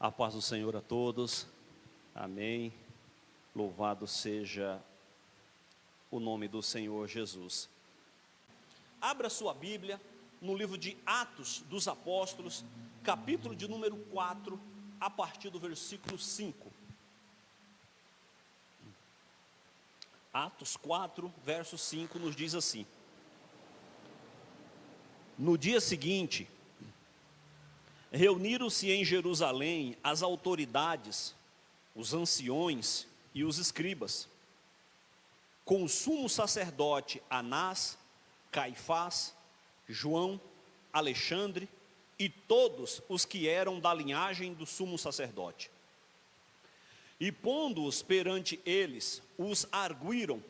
A paz do Senhor a todos, amém. Louvado seja o nome do Senhor Jesus. Abra sua Bíblia no livro de Atos dos Apóstolos, capítulo de número 4, a partir do versículo 5. Atos 4, verso 5 nos diz assim: No dia seguinte, reuniram-se em Jerusalém as autoridades, os anciões e os escribas, com o sumo sacerdote Anás, Caifás, João, Alexandre e todos os que eram da linhagem do sumo sacerdote. E pondo-os perante eles, os arguíram: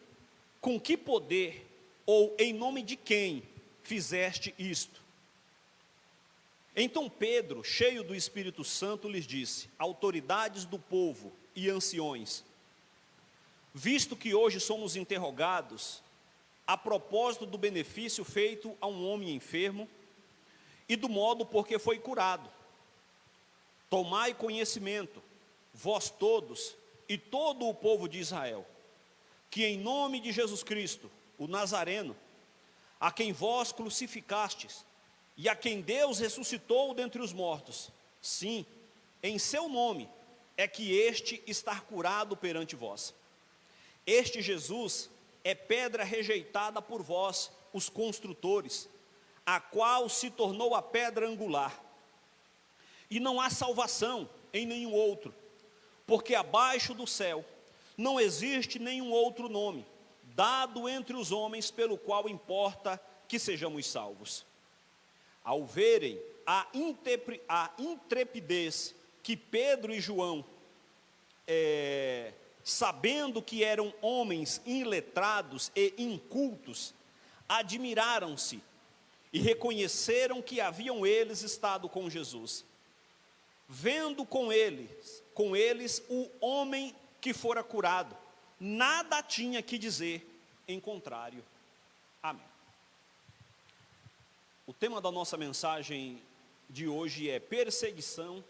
com que poder ou em nome de quem fizeste isto? Então Pedro, cheio do Espírito Santo, lhes disse: autoridades do povo e anciões, visto que hoje somos interrogados a propósito do benefício feito a um homem enfermo e do modo por que foi curado, tomai conhecimento, vós todos e todo o povo de Israel, que em nome de Jesus Cristo, o Nazareno, a quem vós crucificastes, e a quem Deus ressuscitou dentre os mortos, sim, em seu nome é que este está curado perante vós. Este Jesus é pedra rejeitada por vós, os construtores, a qual se tornou a pedra angular. E não há salvação em nenhum outro, porque abaixo do céu não existe nenhum outro nome, dado entre os homens, pelo qual importa que sejamos salvos. Ao verem a intrepidez que Pedro e João, sabendo que eram homens iletrados e incultos, admiraram-se e reconheceram que haviam eles estado com Jesus. Vendo com eles o homem que fora curado, nada tinha que dizer em contrário. Amém. O tema da nossa mensagem de hoje é perseguição,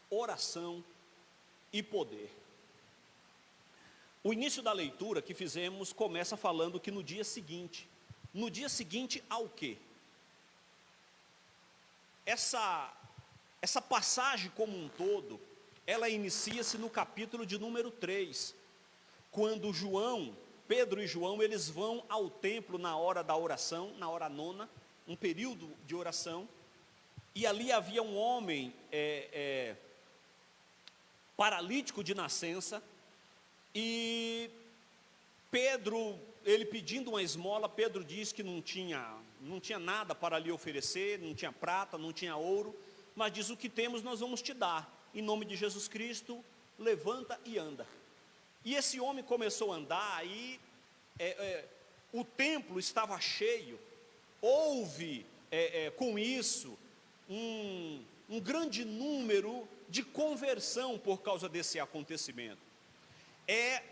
oração e poder. O início da leitura que fizemos começa falando que no dia seguinte ao quê? Essa passagem como um todo, ela inicia-se no capítulo de número 3, quando Pedro e João, eles vão ao templo na hora da oração, na hora nona, um período de oração, e ali havia um homem paralítico de nascença, e Pedro, ele pedindo uma esmola, Pedro diz que não tinha nada para lhe oferecer, não tinha prata, não tinha ouro, mas diz: o que temos nós vamos te dar, em nome de Jesus Cristo, levanta e anda. E esse homem começou a andar, e o templo estava cheio. Houve com isso um grande número de conversão por causa desse acontecimento. É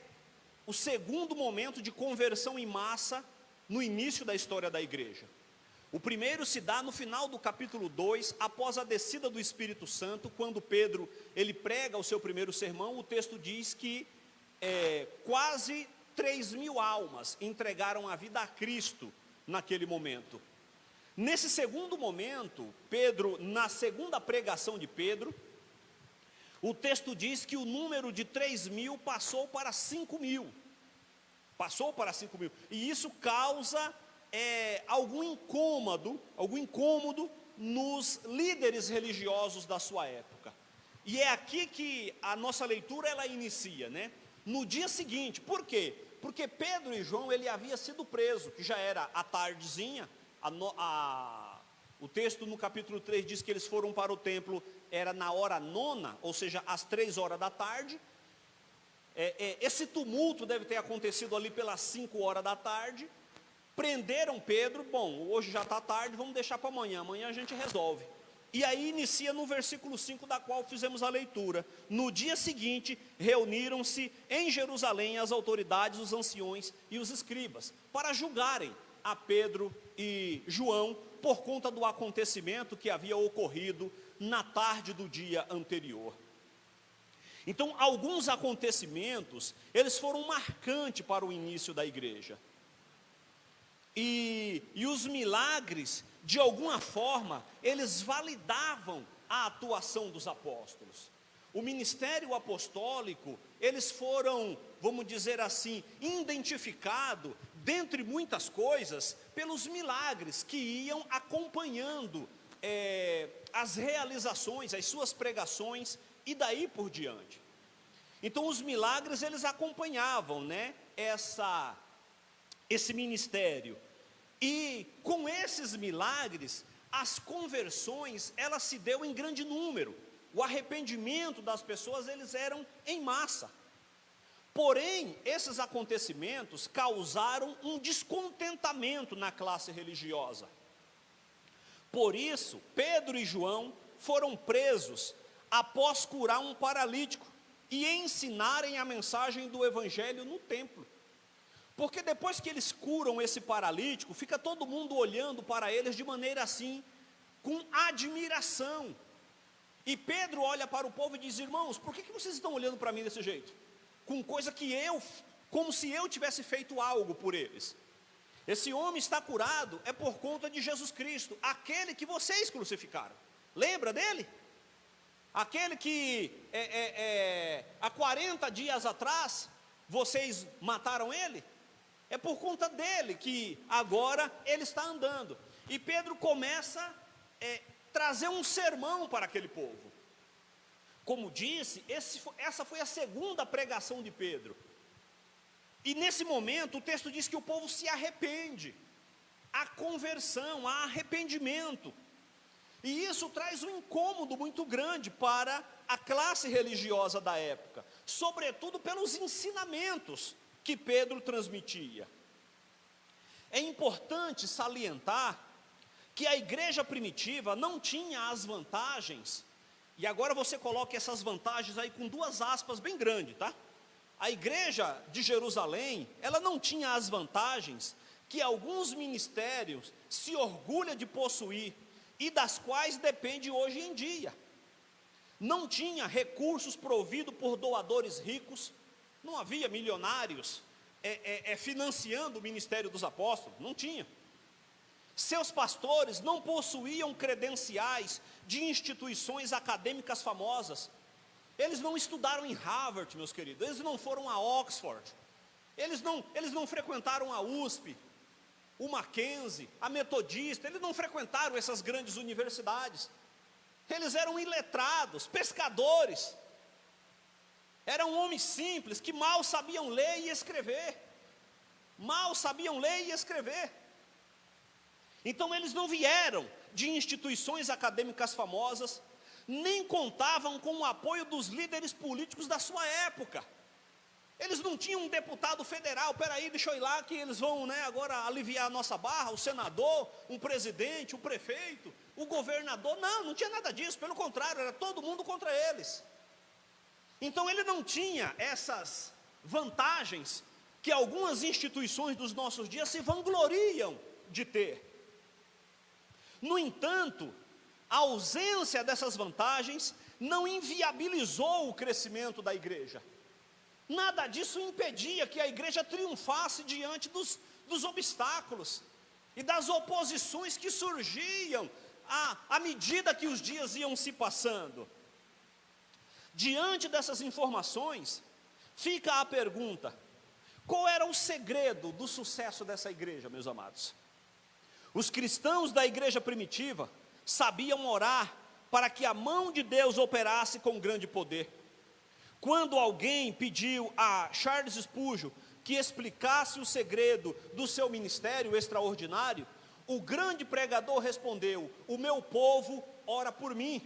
o segundo momento de conversão em massa no início da história da igreja. O primeiro se dá no final do capítulo 2, após a descida do Espírito Santo, quando Pedro ele prega o seu primeiro sermão. O texto diz que quase 3.000 almas entregaram a vida a Cristo naquele momento. Nesse segundo momento, Pedro, na segunda pregação de Pedro, o texto diz que o número de 3.000 passou para 5.000. E isso causa algum incômodo nos líderes religiosos da sua época. E é aqui que a nossa leitura ela inicia, né? No dia seguinte. Por quê? Porque Pedro e João, ele havia sido preso, que já era a tardezinha. O texto no capítulo 3 diz que eles foram para o templo, era na hora nona, ou seja, às 3 horas da tarde. Esse tumulto deve ter acontecido ali pelas 5 horas da tarde. Prenderam Pedro. Bom, hoje já está tarde, vamos deixar para amanhã a gente resolve. E aí inicia no versículo 5, da qual fizemos a leitura. No dia seguinte, reuniram-se em Jerusalém as autoridades, os anciões e os escribas, para julgarem a Pedro e João, por conta do acontecimento que havia ocorrido na tarde do dia anterior. Então, alguns acontecimentos, eles foram marcantes para o início da igreja. E os milagres, de alguma forma, eles validavam a atuação dos apóstolos. O ministério apostólico, eles foram, vamos dizer assim, identificados, dentre muitas coisas, pelos milagres que iam acompanhando as realizações, as suas pregações, e daí por diante. Então os milagres, eles acompanhavam, né, esse ministério. E com esses milagres, as conversões, elas se deu em grande número. O arrependimento das pessoas, eles eram em massa. Porém, esses acontecimentos causaram um descontentamento na classe religiosa. Por isso, Pedro e João foram presos após curar um paralítico e ensinarem a mensagem do evangelho no templo. Porque depois que eles curam esse paralítico, fica todo mundo olhando para eles de maneira assim, com admiração. E Pedro olha para o povo e diz: irmãos, por que vocês estão olhando para mim desse jeito? Com coisa que como se eu tivesse feito algo por eles. Esse homem está curado, é por conta de Jesus Cristo, aquele que vocês crucificaram. Lembra dele? Aquele que há 40 dias atrás, vocês mataram ele? É por conta dele que agora ele está andando. E Pedro começa a trazer um sermão para aquele povo. Como disse, essa foi a segunda pregação de Pedro. E nesse momento o texto diz que o povo se arrepende. Há conversão, há arrependimento. E isso traz um incômodo muito grande para a classe religiosa da época, sobretudo pelos ensinamentos que Pedro transmitia. É importante salientar que a igreja primitiva não tinha as vantagens, e agora você coloca essas vantagens aí com 2 aspas bem grandes, tá? A igreja de Jerusalém, ela não tinha as vantagens que alguns ministérios se orgulham de possuir, e das quais depende hoje em dia. Não tinha recursos providos por doadores ricos, não havia milionários financiando o ministério dos apóstolos, não tinha. Seus pastores não possuíam credenciais de instituições acadêmicas famosas. Eles não estudaram em Harvard, meus queridos, eles não foram a Oxford, eles não frequentaram a USP, o Mackenzie, a Metodista, eles não frequentaram essas grandes universidades. Eles eram iletrados, pescadores, eram homens simples, que mal sabiam ler e escrever, Então eles não vieram de instituições acadêmicas famosas, nem contavam com o apoio dos líderes políticos da sua época. Eles não tinham um deputado federal: peraí, deixa eu ir lá que eles vão, né, agora aliviar a nossa barra, o senador, um presidente, o prefeito, o governador. Não tinha nada disso, pelo contrário, era todo mundo contra eles. Então ele não tinha essas vantagens que algumas instituições dos nossos dias se vangloriam de ter. No entanto, a ausência dessas vantagens não inviabilizou o crescimento da igreja. Nada disso impedia que a igreja triunfasse diante dos obstáculos e das oposições que surgiam à medida que os dias iam se passando. Diante dessas informações, fica a pergunta: qual era o segredo do sucesso dessa igreja, meus amados? Os cristãos da igreja primitiva sabiam orar para que a mão de Deus operasse com grande poder. Quando alguém pediu a Charles Spurgeon que explicasse o segredo do seu ministério extraordinário, o grande pregador respondeu: o meu povo ora por mim.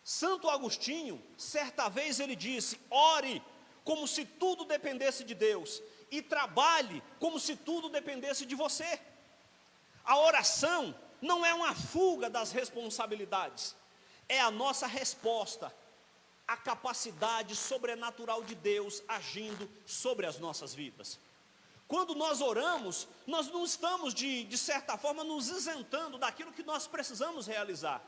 Santo Agostinho, certa vez ele disse: ore como se tudo dependesse de Deus, e trabalhe como se tudo dependesse de você. A oração não é uma fuga das responsabilidades, é a nossa resposta à capacidade sobrenatural de Deus agindo sobre as nossas vidas. Quando nós oramos, nós não estamos de certa forma nos isentando daquilo que nós precisamos realizar.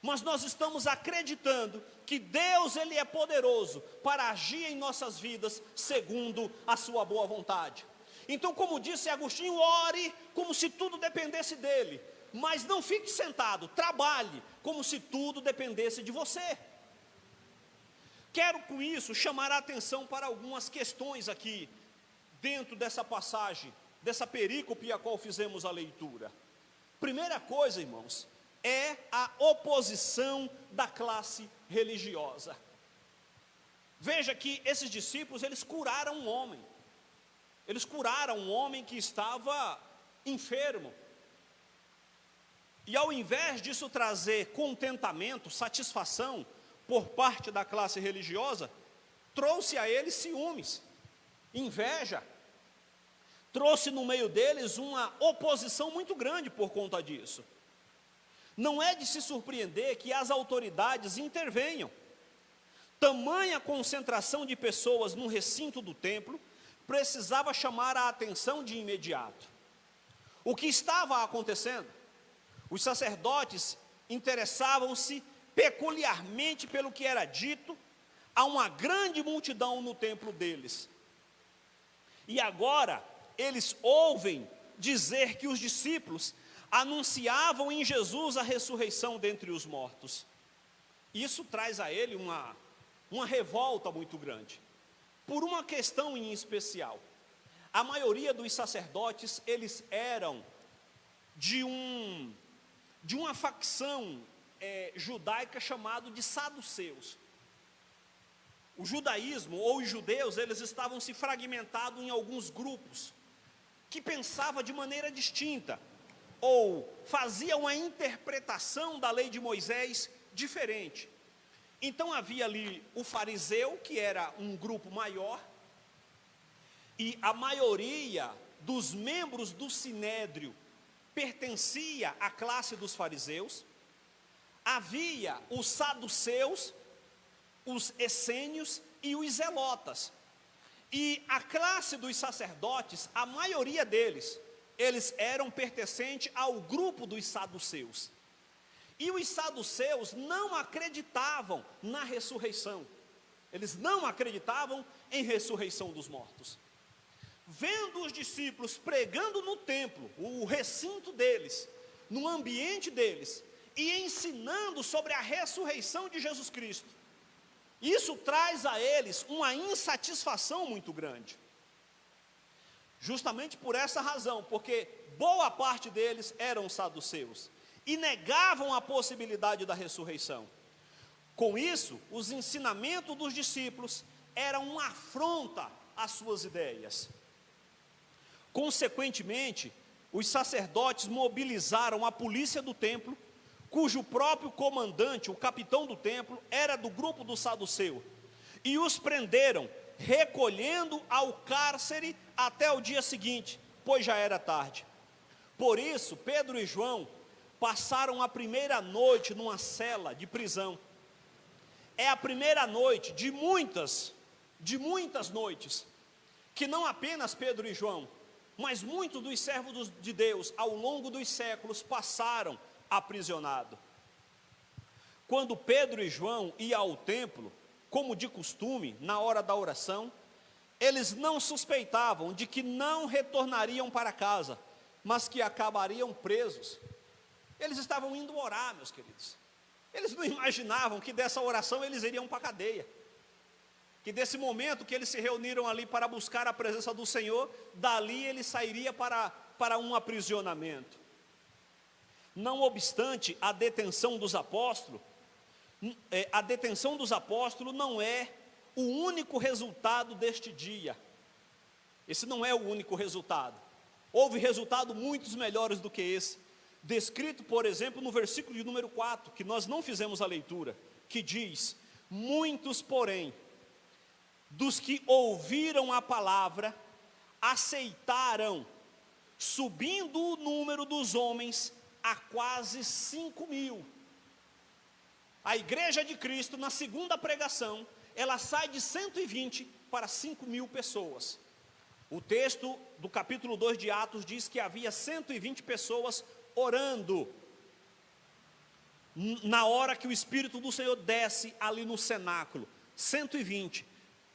mas nós estamos acreditando que Deus, Ele é poderoso para agir em nossas vidas segundo a sua boa vontade. Então, como disse Agostinho, ore como se tudo dependesse dele, mas não fique sentado, trabalhe como se tudo dependesse de você. Quero com isso chamar a atenção para algumas questões aqui, dentro dessa passagem, dessa perícope a qual fizemos a leitura. Primeira coisa, irmãos, é a oposição da classe religiosa. Veja que esses discípulos, eles curaram um homem. Eles curaram um homem que estava enfermo. E ao invés disso trazer contentamento, satisfação por parte da classe religiosa, trouxe a eles ciúmes, inveja. Trouxe no meio deles uma oposição muito grande por conta disso. Não é de se surpreender que as autoridades intervenham. Tamanha concentração de pessoas no recinto do templo precisava chamar a atenção de imediato. O que estava acontecendo? Os sacerdotes interessavam-se peculiarmente pelo que era dito a uma grande multidão no templo deles. E agora eles ouvem dizer que os discípulos anunciavam em Jesus a ressurreição dentre os mortos. Isso traz a ele uma revolta muito grande, por uma questão em especial. A maioria dos sacerdotes, eles eram de uma facção judaica chamada de saduceus. O judaísmo, ou os judeus, eles estavam se fragmentados em alguns grupos, que pensavam de maneira distinta, ou faziam uma interpretação da lei de Moisés diferente. Então havia ali o fariseu, que era um grupo maior, e a maioria dos membros do sinédrio pertencia à classe dos fariseus. Havia os saduceus, os essênios e os zelotas. E a classe dos sacerdotes, a maioria deles, eles eram pertencentes ao grupo dos saduceus. E os saduceus não acreditavam na ressurreição. Eles não acreditavam em ressurreição dos mortos. Vendo os discípulos pregando no templo, o recinto deles, no ambiente deles, e ensinando sobre a ressurreição de Jesus Cristo, isso traz a eles uma insatisfação muito grande. Justamente por essa razão, porque boa parte deles eram saduceus e negavam a possibilidade da ressurreição. Com isso, os ensinamentos dos discípulos eram uma afronta às suas ideias. Consequentemente, os sacerdotes mobilizaram a polícia do templo, cujo próprio comandante, o capitão do templo, era do grupo do saduceu, e os prenderam, recolhendo ao cárcere até o dia seguinte, pois já era tarde. Por isso, Pedro e João passaram a primeira noite numa cela de prisão. É a primeira noite de muitas noites, que não apenas Pedro e João, mas muitos dos servos de Deus, ao longo dos séculos, passaram aprisionado. Quando Pedro e João iam ao templo, como de costume, na hora da oração, eles não suspeitavam de que não retornariam para casa, mas que acabariam presos. Eles estavam indo orar, meus queridos. Eles não imaginavam que dessa oração eles iriam para a cadeia, que desse momento que eles se reuniram ali para buscar a presença do Senhor, dali ele sairia para um aprisionamento. Não obstante a detenção dos apóstolos, não é o único resultado deste dia. Esse não é o único resultado. Houve resultados muito melhores do que esse, descrito, por exemplo, no versículo de número 4, que nós não fizemos a leitura, que diz: muitos, porém, dos que ouviram a palavra, aceitaram, subindo o número dos homens a quase 5.000. A igreja de Cristo, na segunda pregação, ela sai de 120 para 5.000 pessoas. O texto do capítulo 2 de Atos diz que havia 120 pessoas orando. na hora que o Espírito do Senhor desce ali no cenáculo, 120,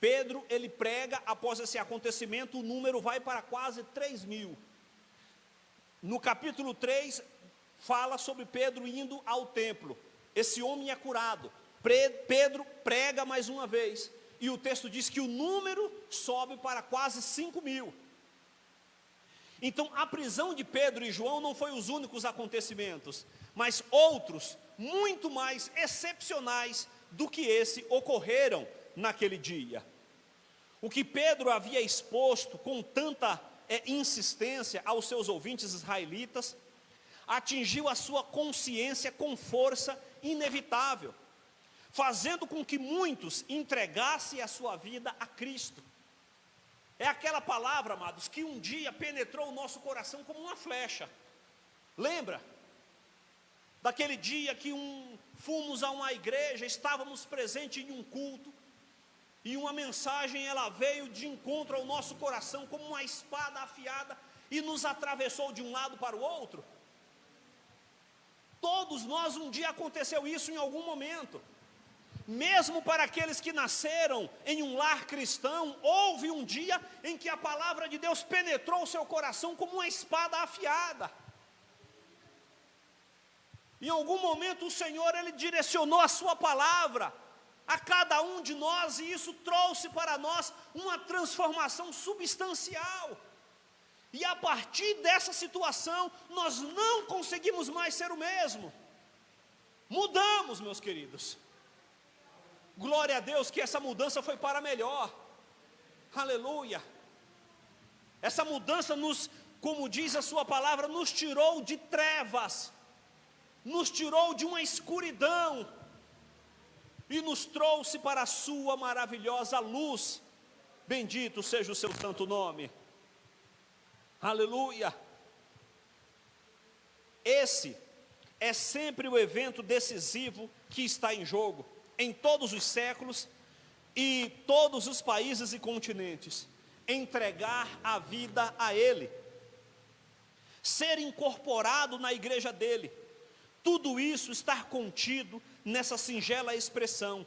Pedro, ele prega. Após esse acontecimento, o número vai para quase 3.000. No capítulo 3, fala sobre Pedro indo ao templo. Esse homem é curado. Pedro prega mais uma vez, e o texto diz que o número sobe para quase 5.000. Então, a prisão de Pedro e João não foi os únicos acontecimentos, mas outros, muito mais excepcionais do que esse, ocorreram naquele dia. O que Pedro havia exposto com tanta insistência aos seus ouvintes israelitas, atingiu a sua consciência com força inevitável, fazendo com que muitos entregassem a sua vida a Cristo. É aquela palavra, amados, que um dia penetrou o nosso coração como uma flecha. Lembra? Daquele dia que fomos a uma igreja, estávamos presentes em um culto, e uma mensagem, ela veio de encontro ao nosso coração como uma espada afiada, e nos atravessou de um lado para o outro. Todos nós, um dia aconteceu isso em algum momento. Mesmo para aqueles que nasceram em um lar cristão, houve um dia em que a palavra de Deus penetrou o seu coração como uma espada afiada. Em algum momento o Senhor, ele direcionou a sua palavra a cada um de nós, e isso trouxe para nós uma transformação substancial. E a partir dessa situação, nós não conseguimos mais ser o mesmo. Mudamos, meus queridos. Glória a Deus que essa mudança foi para melhor. Aleluia. Essa mudança como diz a sua palavra, nos tirou de trevas, nos tirou de uma escuridão e nos trouxe para a sua maravilhosa luz. Bendito seja o seu santo nome. Aleluia. Esse é sempre o evento decisivo que está em jogo em todos os séculos e todos os países e continentes. Entregar a vida a Ele, ser incorporado na igreja dele, tudo isso está contido nessa singela expressão.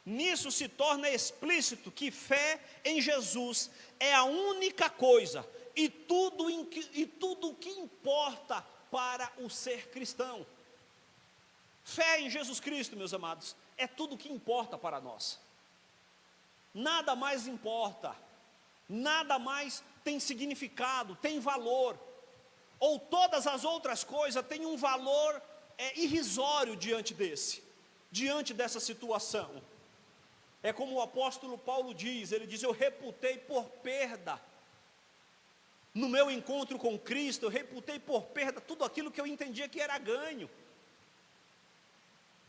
Nisso se torna explícito que fé em Jesus é a única coisa e tudo o que importa para o ser cristão. Fé em Jesus Cristo, meus amados, é tudo o que importa para nós. Nada mais importa, nada mais tem significado, tem valor, ou todas as outras coisas têm um valor irrisório diante dessa situação. É como o apóstolo Paulo diz, ele diz: eu reputei por perda, no meu encontro com Cristo, eu reputei por perda tudo aquilo que eu entendia que era ganho,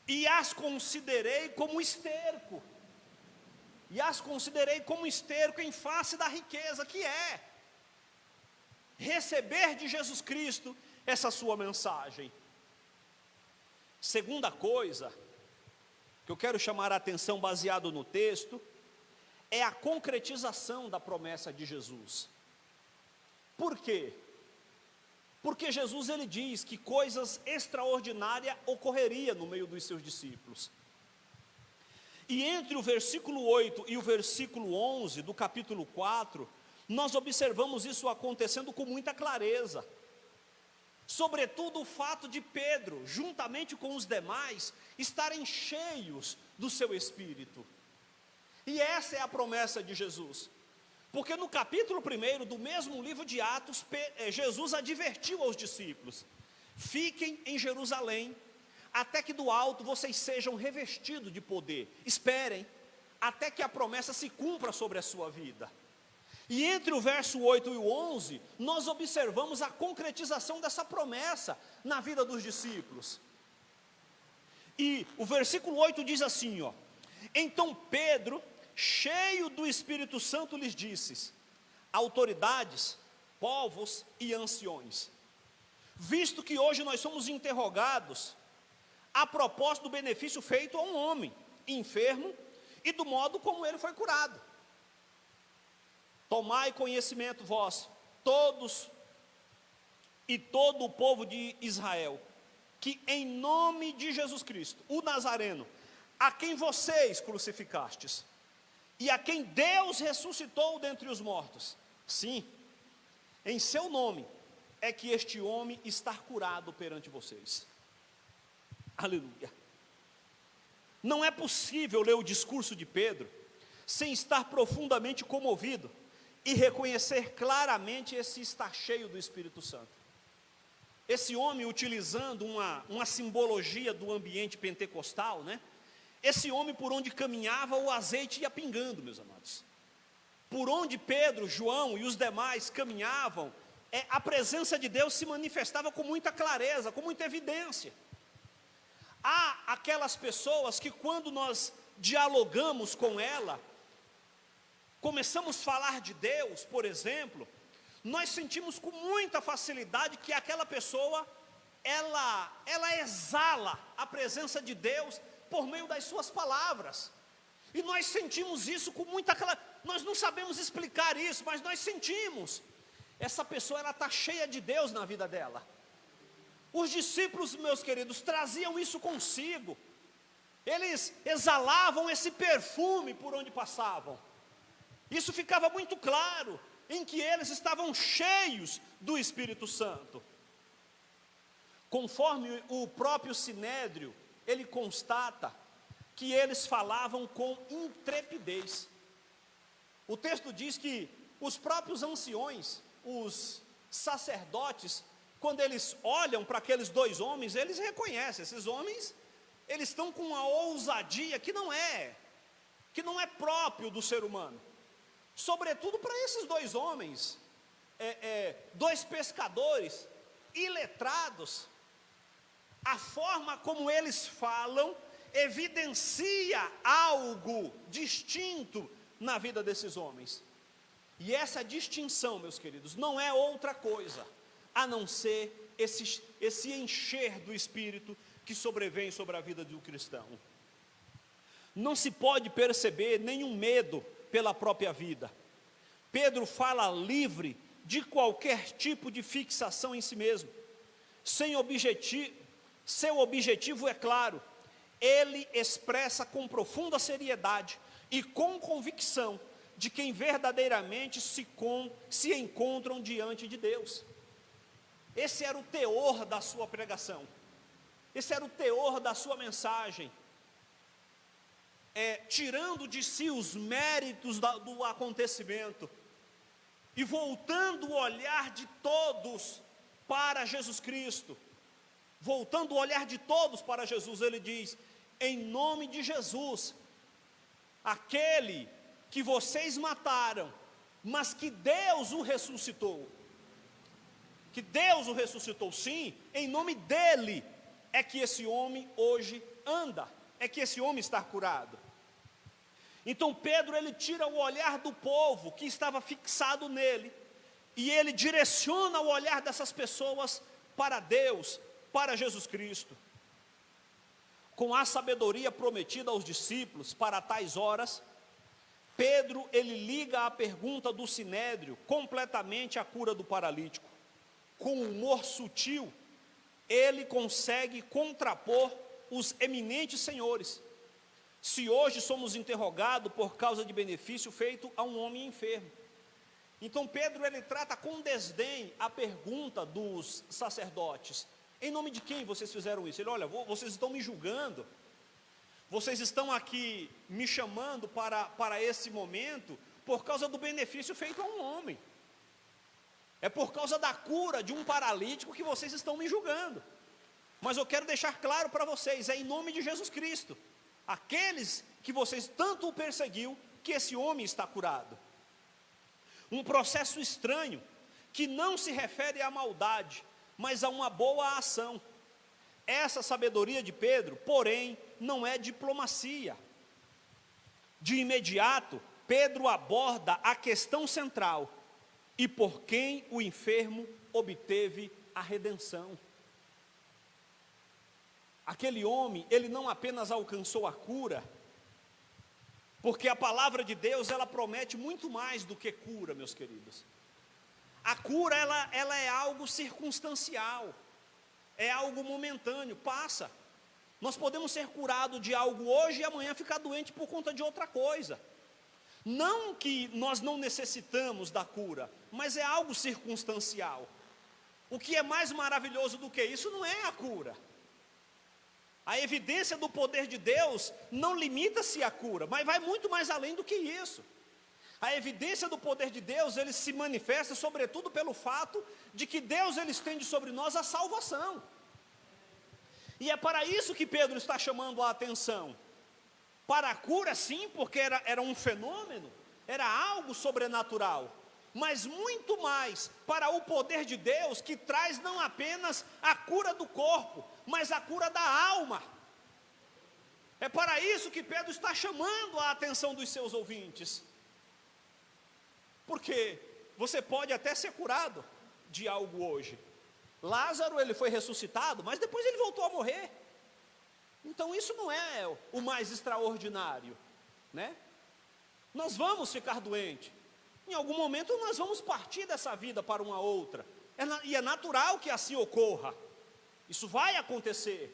e as considerei como esterco, em face da riqueza que é receber de Jesus Cristo essa sua mensagem. Segunda coisa que eu quero chamar a atenção, baseado no texto, é a concretização da promessa de Jesus. Por quê? Porque Jesus, ele diz que coisas extraordinárias ocorreriam no meio dos seus discípulos. E entre o versículo 8 e o versículo 11 do capítulo 4, nós observamos isso acontecendo com muita clareza. Sobretudo o fato de Pedro, juntamente com os demais, estarem cheios do seu Espírito. E essa é a promessa de Jesus. Porque no capítulo 1 do mesmo livro de Atos, Jesus advertiu aos discípulos: fiquem em Jerusalém, até que do alto vocês sejam revestidos de poder. Esperem, até que a promessa se cumpra sobre a sua vida. E entre o verso 8 e o 11, nós observamos a concretização dessa promessa na vida dos discípulos. E o versículo 8 diz assim, ó: então Pedro, cheio do Espírito Santo, lhes disse: autoridades, povos e anciões, visto que hoje nós somos interrogados a propósito do benefício feito a um homem enfermo e do modo como ele foi curado, tomai conhecimento vós, todos e todo o povo de Israel, que em nome de Jesus Cristo, o Nazareno, a quem vocês crucificastes, e a quem Deus ressuscitou dentre os mortos, sim, em seu nome é que este homem está curado perante vocês. Aleluia. Não é possível ler o discurso de Pedro sem estar profundamente comovido e reconhecer claramente esse estar cheio do Espírito Santo. Esse homem, utilizando uma simbologia do ambiente pentecostal, né? Esse homem, por onde caminhava, o azeite ia pingando, meus amados. Por onde Pedro, João e os demais caminhavam, a presença de Deus se manifestava com muita clareza, com muita evidência. Há aquelas pessoas que, quando nós dialogamos com ela, começamos a falar de Deus, por exemplo, nós sentimos com muita facilidade que aquela pessoa, ela exala a presença de Deus por meio das suas palavras. E nós sentimos isso com muita clareza. Nós não sabemos explicar isso, mas nós sentimos. Essa pessoa, ela está cheia de Deus na vida dela. Os discípulos, meus queridos, traziam isso consigo. Eles exalavam esse perfume por onde passavam. Isso ficava muito claro, em que eles estavam cheios do Espírito Santo. Conforme o próprio Sinédrio, ele constata que eles falavam com intrepidez. O texto diz que os próprios anciões, os sacerdotes, quando eles olham para aqueles dois homens, eles reconhecem, esses homens, eles estão com uma ousadia que não é próprio do ser humano. Sobretudo para esses dois homens, dois pescadores iletrados, a forma como eles falam evidencia algo distinto na vida desses homens. E essa distinção, meus queridos, não é outra coisa a não ser esse encher do Espírito que sobrevém sobre a vida do cristão. Não se pode perceber nenhum medo pela própria vida. Pedro fala livre de qualquer tipo de fixação em si mesmo. Seu objetivo é claro. Ele expressa com profunda seriedade e com convicção de quem verdadeiramente se encontram diante de Deus. Esse era o teor da sua pregação. Esse era o teor da sua mensagem. Tirando de si os méritos do acontecimento e voltando o olhar de todos para Jesus Cristo. Voltando o olhar de todos para Jesus, ele diz: em nome de Jesus, aquele que vocês mataram, mas que Deus o ressuscitou. Que Deus o ressuscitou, sim, em nome dele é que esse homem hoje anda, é que esse homem está curado. Então Pedro, ele tira o olhar do povo que estava fixado nele, e ele direciona o olhar dessas pessoas para Deus, para Jesus Cristo. Com a sabedoria prometida aos discípulos para tais horas, Pedro, ele liga a pergunta do Sinédrio completamente à cura do paralítico. Com um humor sutil, ele consegue contrapor os eminentes senhores. Se hoje somos interrogados por causa de benefício feito a um homem enfermo. Então Pedro, ele trata com desdém a pergunta dos sacerdotes: em nome de quem vocês fizeram isso? Ele: olha, vocês estão me julgando, vocês estão aqui me chamando para esse momento por causa do benefício feito a um homem. É por causa da cura de um paralítico que vocês estão me julgando. Mas eu quero deixar claro para vocês, é em nome de Jesus Cristo, aqueles que vocês tanto o perseguiu, que esse homem está curado. Um processo estranho, que não se refere à maldade, mas a uma boa ação. Essa sabedoria de Pedro, porém, não é diplomacia. De imediato, Pedro aborda a questão central: e por quem o enfermo obteve a redenção. Aquele homem, ele não apenas alcançou a cura, porque a palavra de Deus, ela promete muito mais do que cura, meus queridos. A cura, ela é algo circunstancial. é algo momentâneo, passa. Nós podemos ser curados de algo hoje e amanhã ficar doente por conta de outra coisa. Não que nós não necessitamos da cura, mas é algo circunstancial. O que é mais maravilhoso do que isso não é a cura. A evidência do poder de Deus não limita-se à cura, mas vai muito mais além do que isso. A evidência do poder de Deus, ele se manifesta sobretudo pelo fato de que Deus ele estende sobre nós a salvação. E é para isso que Pedro está chamando a atenção. Para a cura, sim, porque era um fenômeno, era algo sobrenatural. Mas muito mais para o poder de Deus, que traz não apenas a cura do corpo, mas a cura da alma. É para isso que Pedro está chamando a atenção dos seus ouvintes. Porque você pode até ser curado de algo hoje. Lázaro, ele foi ressuscitado, mas depois ele voltou a morrer. Então isso não é o mais extraordinário, né? Nós vamos ficar doentes. Em algum momento nós vamos partir dessa vida para uma outra. E é natural que assim ocorra. Isso vai acontecer.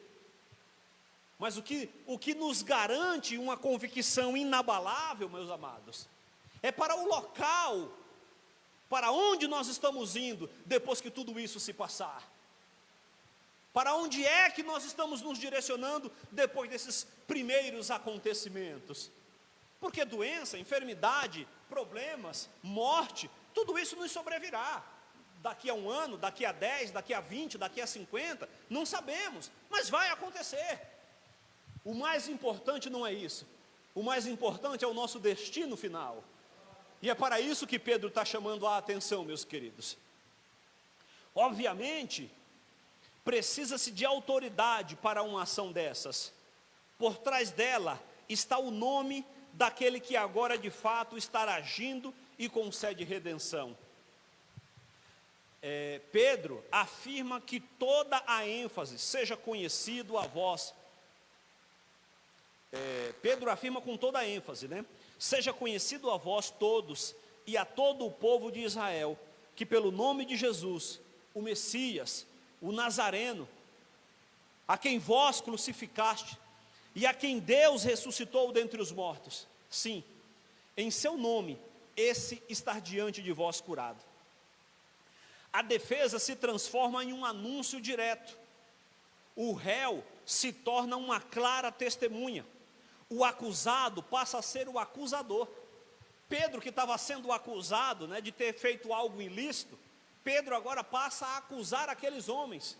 Mas o que nos garante uma convicção inabalável, meus amados, é para o local, para onde nós estamos indo depois que tudo isso se passar. Para onde é que nós estamos nos direcionando depois desses primeiros acontecimentos? Porque doença, enfermidade, problemas, morte, tudo isso nos sobrevirá. Daqui a 1 ano, daqui a 10, daqui a 20, daqui a 50, não sabemos, mas vai acontecer. O mais importante não é isso. O mais importante é o nosso destino final. E é para isso que Pedro está chamando a atenção, meus queridos. Obviamente, precisa-se de autoridade para uma ação dessas. Por trás dela está o nome daquele que agora de fato está agindo e concede redenção. Pedro afirma que toda a ênfase seja conhecido a vós. Pedro afirma com toda a ênfase, né? Seja conhecido a vós todos e a todo o povo de Israel, que pelo nome de Jesus, o Messias, o Nazareno, a quem vós crucificaste, e a quem Deus ressuscitou dentre os mortos, sim, em seu nome, esse está diante de vós curado. A defesa se transforma em um anúncio direto. O réu se torna uma clara testemunha. O acusado passa a ser o acusador. Pedro, que estava sendo acusado, né, de ter feito algo ilícito, Pedro agora passa a acusar aqueles homens,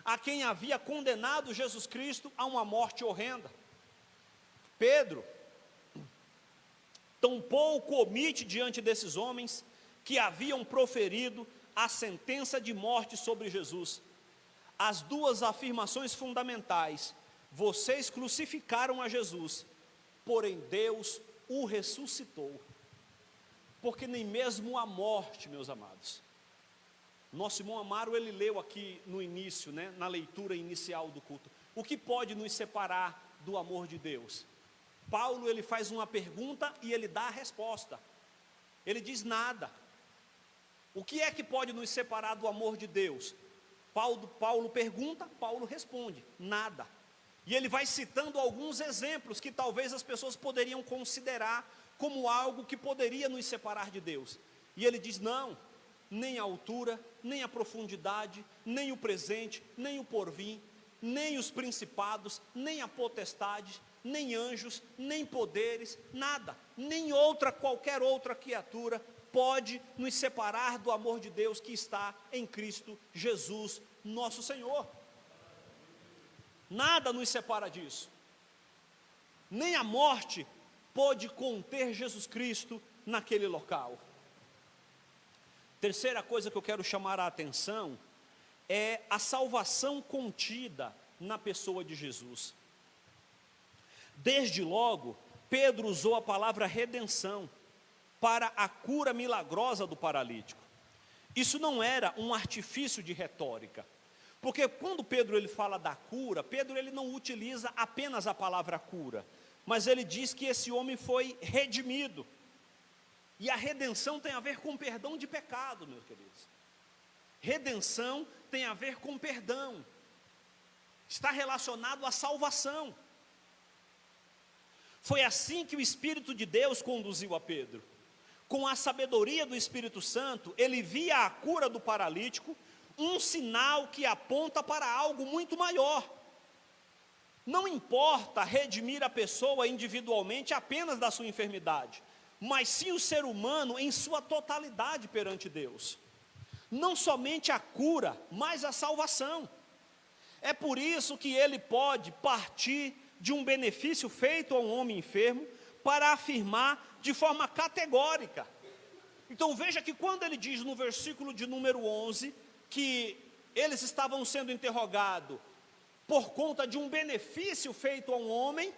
a quem havia condenado Jesus Cristo a uma morte horrenda. Pedro tampouco omite diante desses homens que haviam proferido a sentença de morte sobre Jesus. As duas afirmações fundamentais: vocês crucificaram a Jesus, porém Deus o ressuscitou. Porque nem mesmo a morte, meus amados. Nosso irmão Amaro, ele leu aqui no início, né, na leitura inicial do culto. O que pode nos separar do amor de Deus? Paulo, ele faz uma pergunta e ele dá a resposta. Ele diz nada. O que é que pode nos separar do amor de Deus? Paulo pergunta, Paulo responde, nada. E ele vai citando alguns exemplos que talvez as pessoas poderiam considerar como algo que poderia nos separar de Deus. E ele diz: não, nem a altura, nem a profundidade, nem o presente, nem o porvir, nem os principados, nem a potestade, nem anjos, nem poderes, nada, nem qualquer outra criatura pode nos separar do amor de Deus que está em Cristo Jesus, nosso Senhor. Nada nos separa disso. Nem a morte pôde conter Jesus Cristo naquele local. Terceira coisa que eu quero chamar a atenção é a salvação contida na pessoa de Jesus. Desde logo, Pedro usou a palavra redenção para a cura milagrosa do paralítico. Isso não era um artifício de retórica, porque quando Pedro ele fala da cura, Pedro ele não utiliza apenas a palavra cura, mas ele diz que esse homem foi redimido. E a redenção tem a ver com perdão de pecado, meus queridos. Redenção tem a ver com perdão. está relacionado à salvação. Foi assim que o Espírito de Deus conduziu a Pedro. Com a sabedoria do Espírito Santo, ele via a cura do paralítico, um sinal que aponta para algo muito maior. Não importa redimir a pessoa individualmente apenas da sua enfermidade, mas sim o ser humano em sua totalidade perante Deus. Não somente a cura, mas a salvação. É por isso que ele pode partir de um benefício feito a um homem enfermo para afirmar de forma categórica. Então veja que quando ele diz no versículo de número 11, que eles estavam sendo interrogados por conta de um benefício feito a um homem,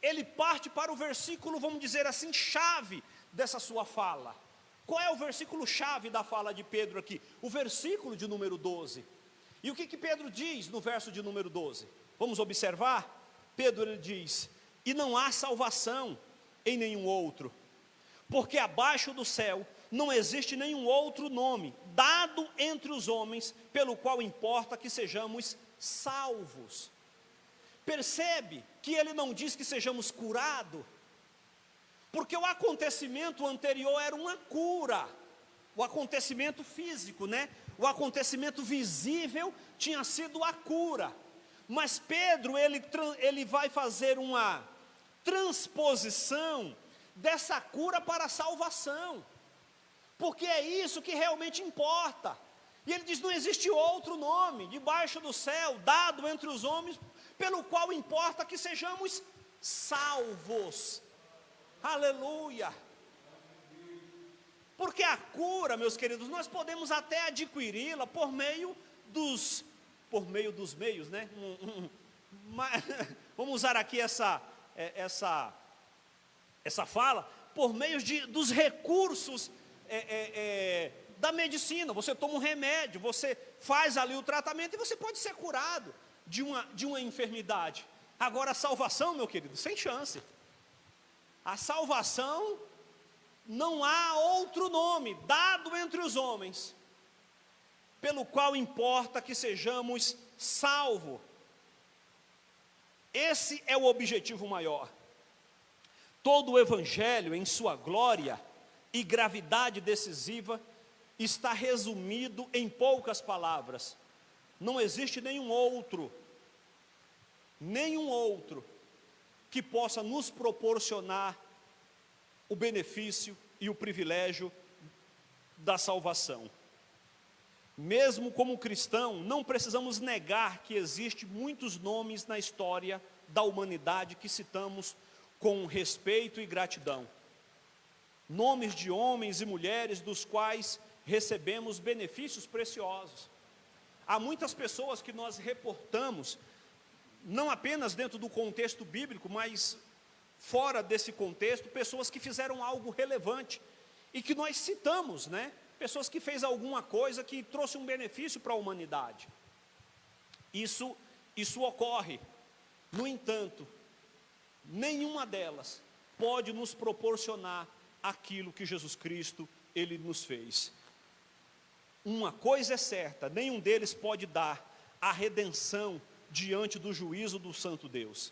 ele parte para o versículo, vamos dizer assim, chave dessa sua fala. Qual é o versículo chave da fala de Pedro aqui? O versículo de número 12. E o que Pedro diz no verso de número 12? Vamos observar? Pedro ele diz: e não há salvação em nenhum outro, porque abaixo do céu não existe nenhum outro nome dado entre os homens pelo qual importa que sejamos salvos. Percebe que ele não diz que sejamos curados, porque o acontecimento anterior era uma cura, o acontecimento físico, né? O acontecimento visível tinha sido a cura, mas Pedro ele vai fazer uma transposição dessa cura para a salvação, porque é isso que realmente importa. E ele diz: não existe outro nome debaixo do céu dado entre os homens pelo qual importa que sejamos salvos. Aleluia! Porque a cura, meus queridos, nós podemos até adquiri-la por meio dos meios, né? Vamos usar aqui essa fala, por meio dos recursos da medicina. Você toma um remédio, você faz ali o tratamento e você pode ser curado de uma enfermidade. Agora a salvação, meu querido, sem chance. A salvação, não há outro nome dado entre os homens pelo qual importa que sejamos salvos. Esse é o objetivo maior. Todo o evangelho em sua glória e gravidade decisiva está resumido em poucas palavras. Não existe nenhum outro que possa nos proporcionar o benefício e o privilégio da salvação. Mesmo como cristão, não precisamos negar que existem muitos nomes na história da humanidade que citamos com respeito e gratidão. Nomes de homens e mulheres dos quais recebemos benefícios preciosos. Há muitas pessoas que nós reportamos, não apenas dentro do contexto bíblico, mas fora desse contexto, pessoas que fizeram algo relevante e que nós citamos, né? Pessoas que fez alguma coisa que trouxe um benefício para a humanidade. Isso ocorre. No entanto, nenhuma delas pode nos proporcionar aquilo que Jesus Cristo, Ele nos fez. Uma coisa é certa, nenhum deles pode dar a redenção diante do juízo do Santo Deus.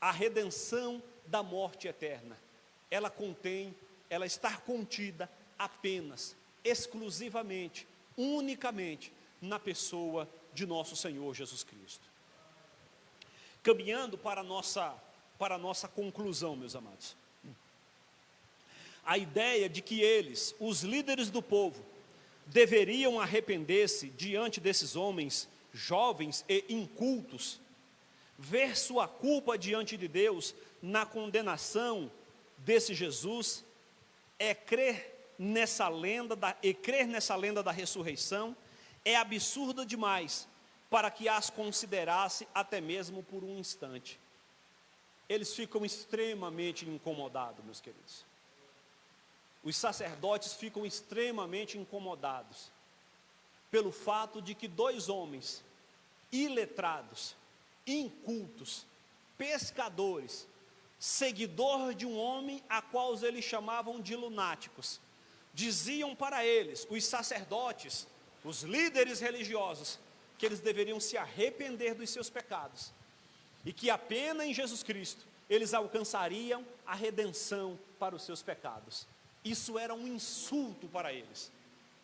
A redenção da morte eterna, ela está contida apenas, exclusivamente, unicamente, na pessoa de nosso Senhor Jesus Cristo. Caminhando para a nossa conclusão, meus amados. A ideia de que eles, os líderes do povo, deveriam arrepender-se diante desses homens jovens e incultos, ver sua culpa diante de Deus na condenação desse Jesus, crer nessa lenda da ressurreição, é absurda demais para que as considerasse até mesmo por um instante. Eles ficam extremamente incomodados, meus queridos. Os sacerdotes ficam extremamente incomodados pelo fato de que dois homens iletrados, incultos, pescadores, seguidor de um homem a qual eles chamavam de lunáticos, diziam para eles, os sacerdotes, os líderes religiosos, que eles deveriam se arrepender dos seus pecados, e que apenas em Jesus Cristo eles alcançariam a redenção para os seus pecados. Isso era um insulto para eles.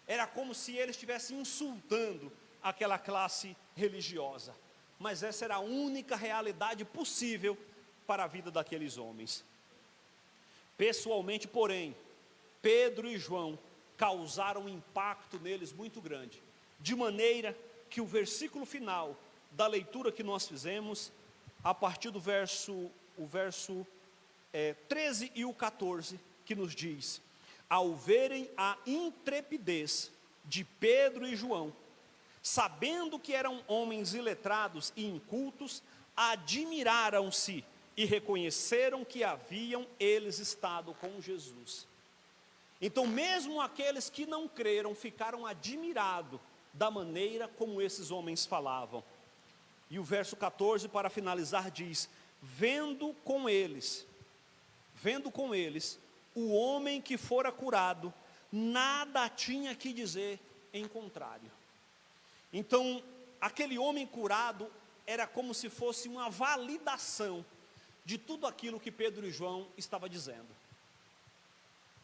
Era como se eles estivessem insultando aquela classe religiosa. Mas essa era a única realidade possível para a vida daqueles homens. Pessoalmente, porém, Pedro e João causaram um impacto neles muito grande, de maneira que o versículo final da leitura que nós fizemos, a partir do verso 13 e o 14, que nos diz: ao verem a intrepidez de Pedro e João, sabendo que eram homens iletrados e incultos, admiraram-se e reconheceram que haviam eles estado com Jesus. Então, mesmo aqueles que não creram ficaram admirados da maneira como esses homens falavam. E o verso 14, para finalizar, diz: vendo com eles o homem que fora curado, nada tinha que dizer em contrário. Então, aquele homem curado era como se fosse uma validação de tudo aquilo que Pedro e João estavam dizendo.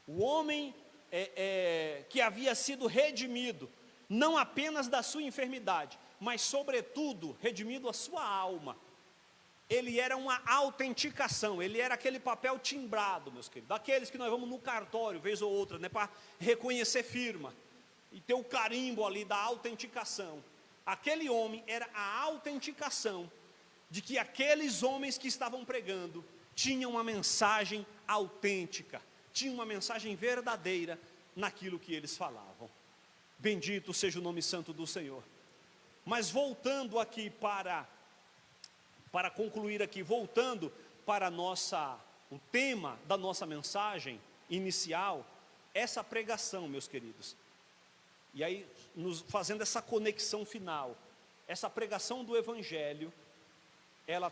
O homem que havia sido redimido, não apenas da sua enfermidade, mas sobretudo redimido a sua alma. Ele era uma autenticação, ele era aquele papel timbrado, meus queridos, daqueles que nós vamos no cartório, vez ou outra, né, para reconhecer firma, e ter o carimbo ali da autenticação. Aquele homem era a autenticação de que aqueles homens que estavam pregando tinham uma mensagem autêntica, tinham uma mensagem verdadeira naquilo que eles falavam. Bendito seja o nome santo do Senhor. Mas voltando aqui para concluir aqui, voltando para o tema da nossa mensagem inicial, essa pregação, meus queridos, e aí fazendo essa conexão final, essa pregação do Evangelho, ela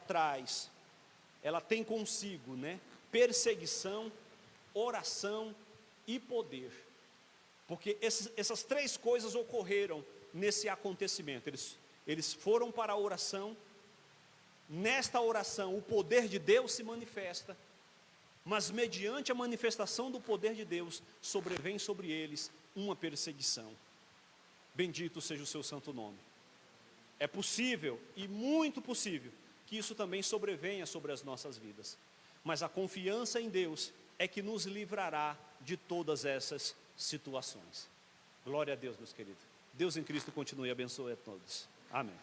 tem consigo, né, perseguição, oração e poder, porque essas três coisas ocorreram nesse acontecimento. Eles foram para a oração. Nesta oração o poder de Deus se manifesta, mas mediante a manifestação do poder de Deus, sobrevém sobre eles uma perseguição. Bendito seja o seu santo nome. É possível, e muito possível, que isso também sobrevenha sobre as nossas vidas, mas a confiança em Deus é que nos livrará de todas essas situações. Glória a Deus, meus queridos. Deus em Cristo continue e abençoe a todos. Amém.